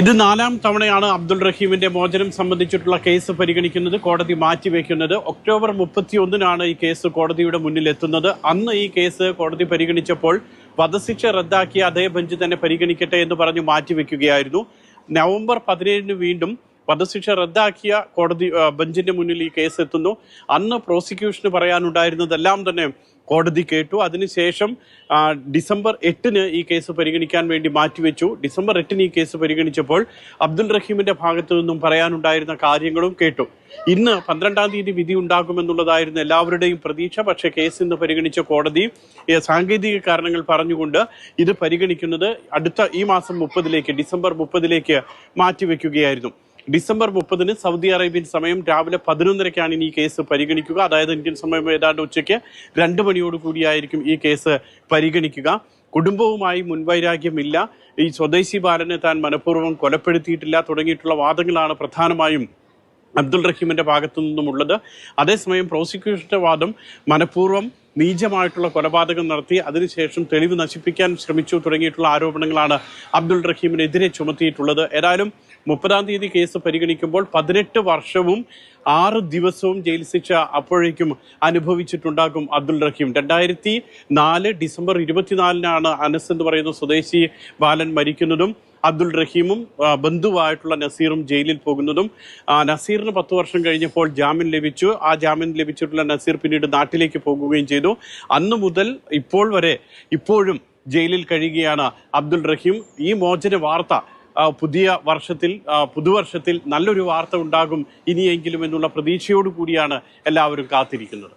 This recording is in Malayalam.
ഇത് നാലാം തവണയാണ് അബ്ദുൾ റഹീമിന്റെ മോചനം സംബന്ധിച്ചിട്ടുള്ള കേസ് പരിഗണിക്കുന്നത്. കോടതി മാറ്റിവെക്കുന്നത് ഒക്ടോബർ 31-നാണ് ഈ കേസ് കോടതിയുടെ മുന്നിൽ എത്തുന്നത്. അന്ന് ഈ കേസ് കോടതി പരിഗണിച്ചപ്പോൾ വധശിക്ഷ റദ്ദാക്കിയ അതേ ബെഞ്ച് തന്നെ പരിഗണിക്കട്ടെ എന്ന് പറഞ്ഞ് മാറ്റിവെക്കുകയായിരുന്നു. നവംബർ 17-ന് വീണ്ടും വധശിക്ഷ റദ്ദാക്കിയ കോടതി ബെഞ്ചിന്റെ മുന്നിൽ ഈ കേസ് എത്തുന്നു. അന്ന് പ്രോസിക്യൂഷന് പറയാനുണ്ടായിരുന്നതെല്ലാം തന്നെ കോടതി കേട്ടു. അതിനുശേഷം ഡിസംബർ 8-ന് ഈ കേസ് പരിഗണിക്കാൻ വേണ്ടി മാറ്റിവെച്ചു. ഡിസംബർ 8-ന് ഈ കേസ് പരിഗണിച്ചപ്പോൾ അബ്ദുൾ റഹീമിന്റെ ഭാഗത്തു നിന്നും പറയാനുണ്ടായിരുന്ന കാര്യങ്ങളും കേട്ടു. ഇന്ന് 12-ാം തീയതി വിധി ഉണ്ടാകുമെന്നുള്ളതായിരുന്നു എല്ലാവരുടെയും പ്രതീക്ഷ. പക്ഷേ കേസ് ഇന്ന് പരിഗണിച്ച കോടതി സാങ്കേതിക കാരണങ്ങൾ പറഞ്ഞുകൊണ്ട് ഇത് പരിഗണിക്കുന്നത് അടുത്ത ഈ മാസം 30-ലേക്ക് ഡിസംബർ 30-ലേക്ക് മാറ്റിവെക്കുകയായിരുന്നു. ഡിസംബർ 30-ന് സൗദി അറേബ്യൻ സമയം രാവിലെ 11:30-ക്കാണ് ഇനി ഈ കേസ് പരിഗണിക്കുക. അതായത് ഇന്ത്യൻ സമയം ഏതാണ്ട് ഉച്ചയ്ക്ക് 2 മണിയോട് കൂടിയായിരിക്കും ഈ കേസ് പരിഗണിക്കുക. കുടുംബവുമായി മുൻവൈരാഗ്യമില്ല, ഈ സ്വദേശി ബാലനെ താൻ മനഃപൂർവ്വം കൊലപ്പെടുത്തിയിട്ടില്ല തുടങ്ങിയിട്ടുള്ള വാദങ്ങളാണ് പ്രധാനമായും അബ്ദുൾ റഹീമിന്റെ ഭാഗത്തു നിന്നുമുള്ളത്. അതേസമയം പ്രോസിക്യൂഷന്റെ വാദം മനഃപൂർവ്വം നീചമായിട്ടുള്ള കൊലപാതകം നടത്തി അതിനുശേഷം തെളിവ് നശിപ്പിക്കാൻ ശ്രമിച്ചു തുടങ്ങിയിട്ടുള്ള ആരോപണങ്ങളാണ് അബ്ദുൾ റഹീമിനെതിരെ ചുമത്തിയിട്ടുള്ളത്. ഏതായാലും 30-ാം തീയതി കേസ് പരിഗണിക്കുമ്പോൾ 18 വർഷവും 6 ദിവസവും ജയിൽ ശിക്ഷ അപ്പോഴേക്കും അനുഭവിച്ചിട്ടുണ്ടാകും അബ്ദുൾ റഹീം. 2004 ഡിസംബർ 24-നാണ് അനസ് എന്ന് പറയുന്ന സ്വദേശി ബാലൻ മരിക്കുന്നതും അബ്ദുൾ റഹീമും ബന്ധുവായിട്ടുള്ള നസീറും ജയിലിൽ പോകുന്നതും. നസീറിന് 10 വർഷം കഴിഞ്ഞപ്പോൾ ജാമ്യം ലഭിച്ചു. ആ ജാമ്യം ലഭിച്ചിട്ടുള്ള നസീർ പിന്നീട് നാട്ടിലേക്ക് പോകുകയും ചെയ്തു. അന്നു മുതൽ ഇപ്പോൾ വരെ ഇപ്പോഴും ജയിലിൽ കഴിയുകയാണ് അബ്ദുൾ റഹീം. ഈ മോചന വാർത്ത പുതുവർഷത്തിൽ നല്ലൊരു വാർത്ത ഉണ്ടാകും ഇനിയെങ്കിലും എന്നുള്ള പ്രതീക്ഷയോടു കൂടിയാണ് എല്ലാവരും കാത്തിരിക്കുന്നത്.